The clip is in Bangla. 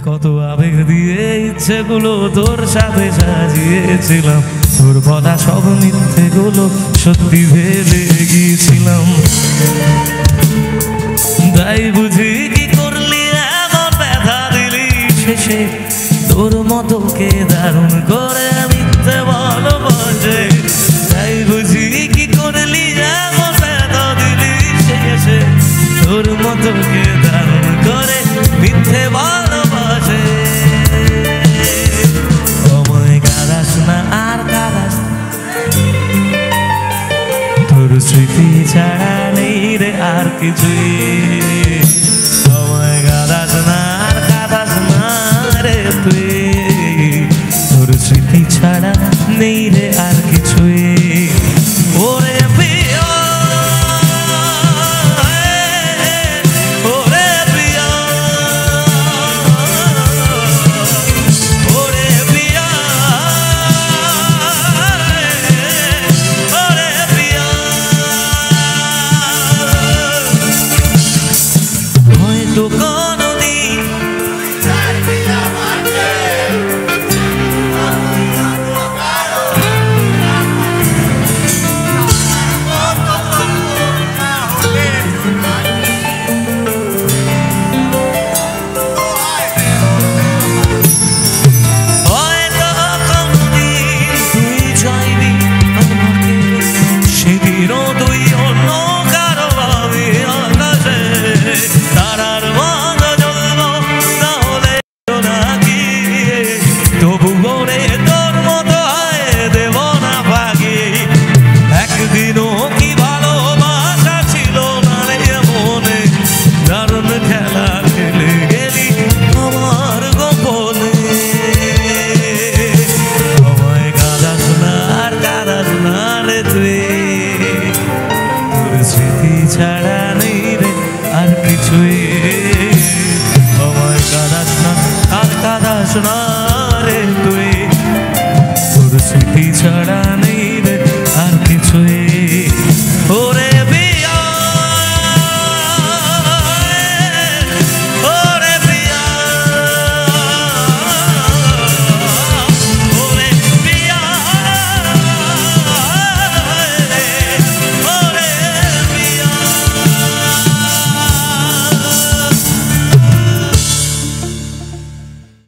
কত আবেগ দিয়ে ইচ্ছেগুলো তোর সাথে সাজিয়েছিলাম, তোর বলা সব মিথ্যেগুলো সত্যি ভেবে গিয়েছিলাম। তাই বুঝি কি করলি এমন ব্যথা দিলি শেষে, তোর মতো কে দারুণ করে মিথ্যে ভালোবাসে। তাই বুঝি কি করলি এমন ব্যথা দিলি শেষে, তোর মতো কে দারুণ করে মিথ্যে ভালোবাসে। আমায় কাঁদাস না আর কাঁদাস, তোর স্মৃতি ছাড়া নেই রে আর কিছুই। আমায় কাঁদাস না আর কাঁদাস না রে তুই, তোর স্মৃতি ছাড়া নেই রে আর কিছুই। ওরে প্রিয়, ওরে প্রিয়, ওরে প্রিয়, ওরে প্রিয়। হয়তো কোনদিন ছাড়া নেই রে আর কিছুই। আমায় কাঁদাস না আর কাঁদাস না।